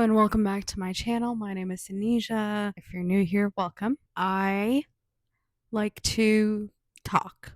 and welcome back to my channel. My name is Anisha. If you're new here, welcome. I like to talk.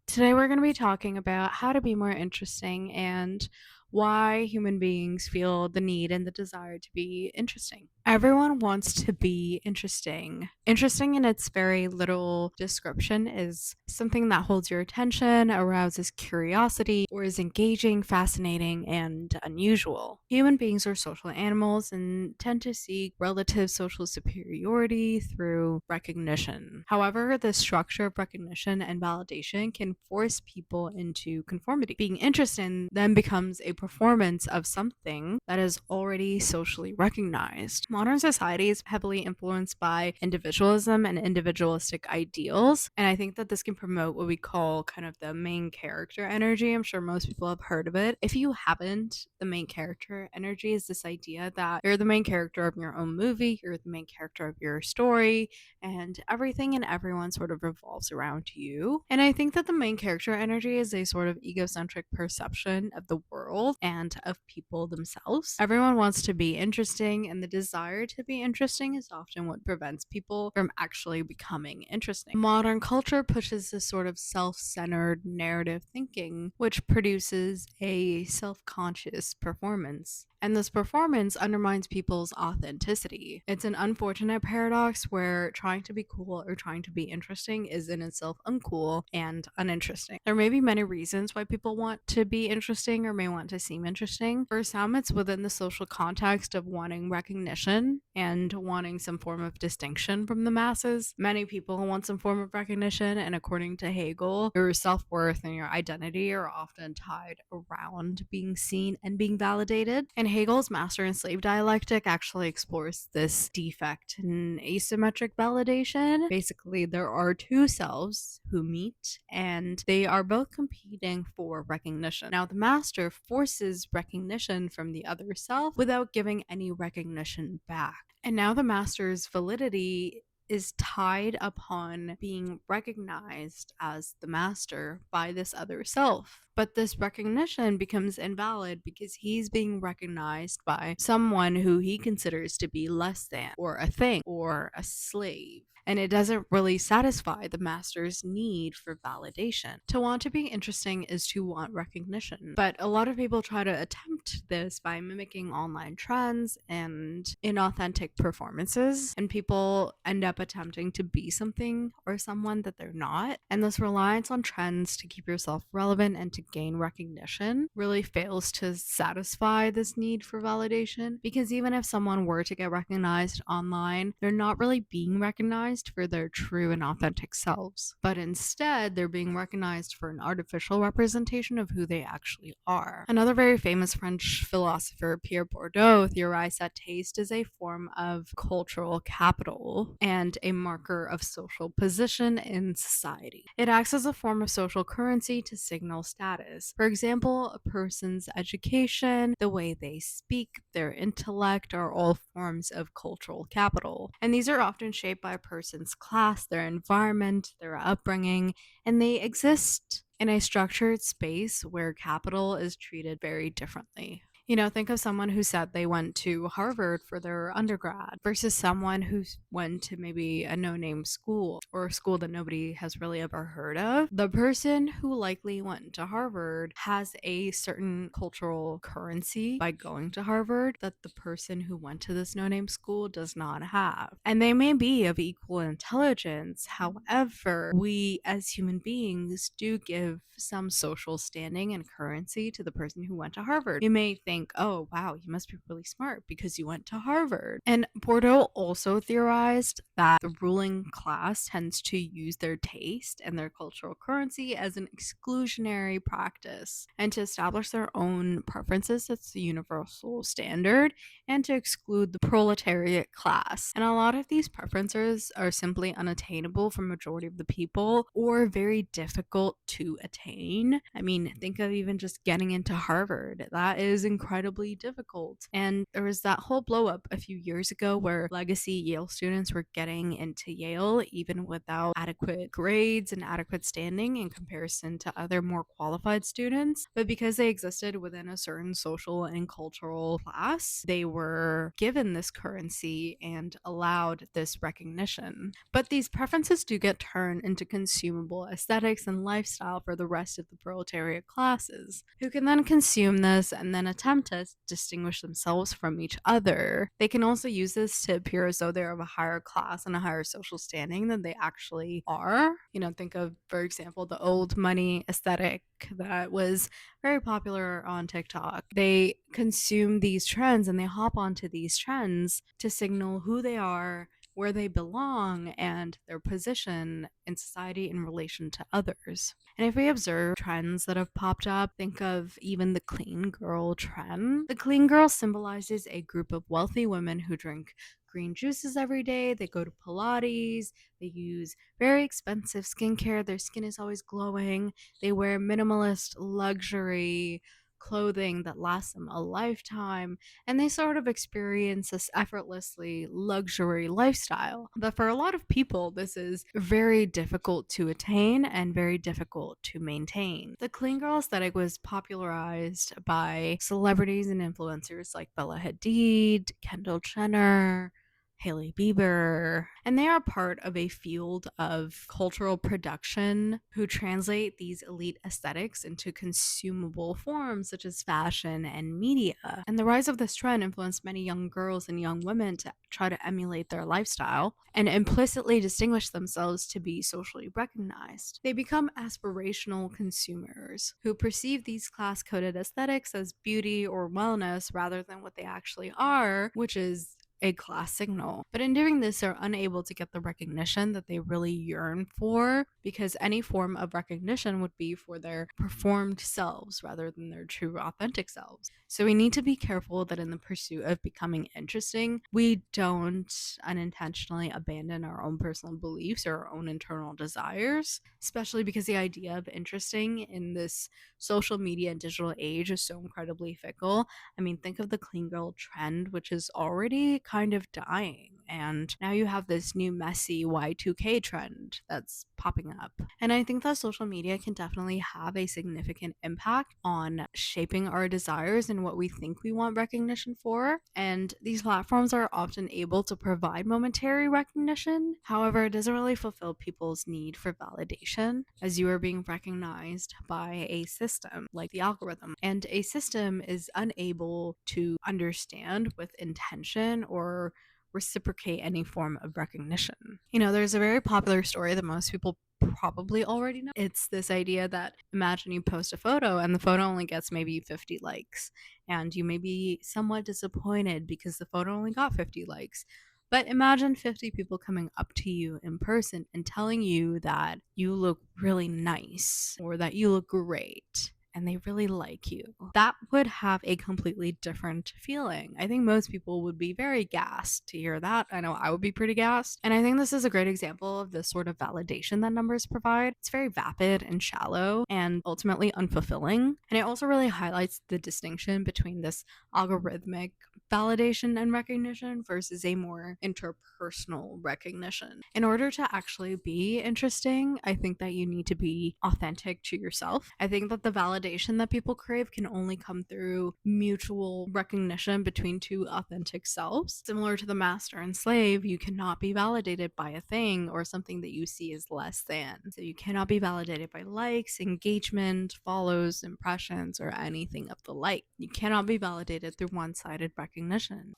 Today, we're going to be talking about how to be more interesting and why human beings feel the need and the desire to be interesting. Everyone wants to be interesting. Interesting in its very literal description is something that holds your attention, arouses curiosity, or is engaging, fascinating, and unusual. Human beings are social animals and tend to seek relative social superiority through recognition. However, the structure of recognition and validation can force people into conformity. Being interested then becomes a performance of something that is already socially recognized. Modern society is heavily influenced by individualism and individualistic ideals, and I think that this can promote what we call kind of the main character energy. I'm sure most people have heard of it. If you haven't, the main character energy is this idea that you're the main character of your own movie, you're the main character of your story, and everything and everyone sort of revolves around you. And I think that the main character energy is a sort of egocentric perception of the world and of people themselves. Everyone wants to be interesting, and the desire to be interesting is often what prevents people from actually becoming interesting. Modern culture pushes this sort of self-centered narrative thinking, which produces a self-conscious performance. And this performance undermines people's authenticity. It's an unfortunate paradox where trying to be cool or trying to be interesting is in itself uncool and uninteresting. There may be many reasons why people want to be interesting or may want to seem interesting. For some, it's within the social context of wanting recognition and wanting some form of distinction from the masses. Many people want some form of recognition, and according to Hegel, your self-worth and your identity are often tied around being seen and being validated. And Hegel's master and slave dialectic actually explores this defect in asymmetric validation. Basically, there are two selves who meet and they are both competing for recognition. Now, the master forces recognition from the other self without giving any recognition back. And now the master's validity is tied upon being recognized as the master by this other self. But this recognition becomes invalid because he's being recognized by someone who he considers to be less than, or a thing, or a slave. And it doesn't really satisfy the master's need for validation. To want to be interesting is to want recognition. But a lot of people try to attempt this by mimicking online trends and inauthentic performances. And people end up attempting to be something or someone that they're not. And this reliance on trends to keep yourself relevant and to gain recognition really fails to satisfy this need for validation. Because even if someone were to get recognized online, they're not really being recognized for their true and authentic selves, but instead they're being recognized for an artificial representation of who they actually are. Another very famous French philosopher, Pierre Bourdieu, theorized that taste is a form of cultural capital and a marker of social position in society. It acts as a form of social currency to signal status. For example, a person's education, the way they speak, their intellect are all forms of cultural capital. And these are often shaped by a person's class, their environment, their upbringing, and they exist in a structured space where capital is treated very differently. You know, think of someone who said they went to Harvard for their undergrad versus someone who went to maybe a no-name school or a school that nobody has really ever heard of. The person who likely went to Harvard has a certain cultural currency by going to Harvard that the person who went to this no-name school does not have. And they may be of equal intelligence. However, we as human beings do give some social standing and currency to the person who went to Harvard. You may think, oh, wow, you must be really smart because you went to Harvard. And Bourdieu also theorized that the ruling class tends to use their taste and their cultural currency as an exclusionary practice and to establish their own preferences. That's the universal standard, and to exclude the proletariat class. And a lot of these preferences are simply unattainable for majority of the people or very difficult to attain. I mean, think of even just getting into Harvard. That is incredible incredibly difficult. And there was that whole blow up a few years ago where legacy Yale students were getting into Yale even without adequate grades and adequate standing in comparison to other more qualified students. But because they existed within a certain social and cultural class, they were given this currency and allowed this recognition. But these preferences do get turned into consumable aesthetics and lifestyle for the rest of the proletariat classes, who can then consume this and then attempt to distinguish themselves from each other. They can also use this to appear as though they're of a higher class and a higher social standing than they actually are. Think of, for example, the old money aesthetic that was very popular on TikTok. They consume these trends and they hop onto these trends to signal who they are, where they belong, and their position in society in relation to others. And if we observe trends that have popped up, think of even the clean girl trend. The clean girl symbolizes a group of wealthy women who drink green juices every day, they go to Pilates, they use very expensive skincare, their skin is always glowing, they wear minimalist luxury clothing that lasts them a lifetime, and they sort of experience this effortlessly luxury lifestyle. But for a lot of people, this is very difficult to attain and very difficult to maintain. The clean girl aesthetic was popularized by celebrities and influencers like Bella Hadid, Kendall Jenner, Hailey Bieber, and they are part of a field of cultural production who translate these elite aesthetics into consumable forms such as fashion and media. And the rise of this trend influenced many young girls and young women to try to emulate their lifestyle and implicitly distinguish themselves to be socially recognized. They become aspirational consumers who perceive these class-coded aesthetics as beauty or wellness rather than what they actually are, which is a class signal. But in doing this, they're unable to get the recognition that they really yearn for, because any form of recognition would be for their performed selves rather than their true authentic selves. So we need to be careful that in the pursuit of becoming interesting, we don't unintentionally abandon our own personal beliefs or our own internal desires, especially because the idea of interesting in this social media and digital age is so incredibly fickle. I mean, think of the clean girl trend, which is already kind of dying. And now you have this new messy Y2K trend that's popping up. And I think that social media can definitely have a significant impact on shaping our desires and what we think we want recognition for. And these platforms are often able to provide momentary recognition. However, it doesn't really fulfill people's need for validation, as you are being recognized by a system like the algorithm. And a system is unable to understand with intention or reciprocate any form of recognition. There's a very popular story that most people probably already know. It's this idea that, imagine you post a photo and the photo only gets maybe 50 likes, and you may be somewhat disappointed because the photo only got 50 likes. But imagine 50 people coming up to you in person and telling you that you look really nice or that you look great and they really like you. That would have a completely different feeling. I think most people would be very gassed to hear that. I know I would be pretty gassed. And I think this is a great example of the sort of validation that numbers provide. It's very vapid and shallow and ultimately unfulfilling. And it also really highlights the distinction between this algorithmic validation and recognition versus a more interpersonal recognition. In order to actually be interesting, I think that you need to be authentic to yourself. I think that the validation that people crave can only come through mutual recognition between two authentic selves. Similar to the master and slave, you cannot be validated by a thing or something that you see as less than. So you cannot be validated by likes, engagement, follows, impressions, or anything of the like. You cannot be validated through one-sided recognition.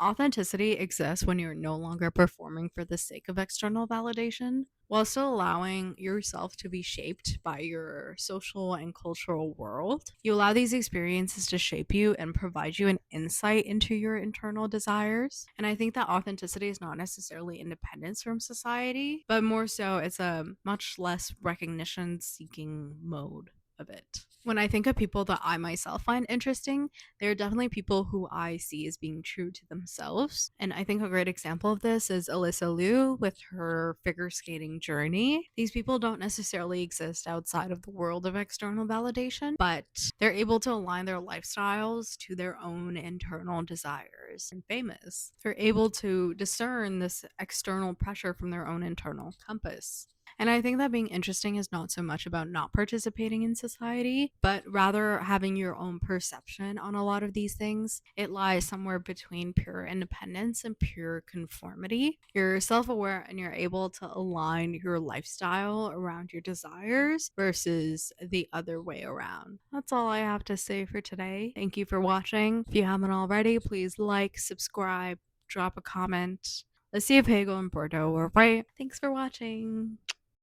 Authenticity exists when you're no longer performing for the sake of external validation, while still allowing yourself to be shaped by your social and cultural world. You allow these experiences to shape you and provide you an insight into your internal desires. And I think that authenticity is not necessarily independence from society, but more so it's a much less recognition seeking mode of it. When I think of people that I myself find interesting, there are definitely people who I see as being true to themselves. And I think a great example of this is Alyssa Liu with her figure skating journey. These people don't necessarily exist outside of the world of external validation, but they're able to align their lifestyles to their own internal desires. And famous, they're able to discern this external pressure from their own internal compass. And I think that being interesting is not so much about not participating in society, but rather having your own perception on a lot of these things. It lies somewhere between pure independence and pure conformity. You're self aware and you're able to align your lifestyle around your desires versus the other way around. That's all I have to say for today. Thank you for watching. If you haven't already, please like, subscribe, drop a comment. Let's see if Hegel and Bordeaux were right. Thanks for watching.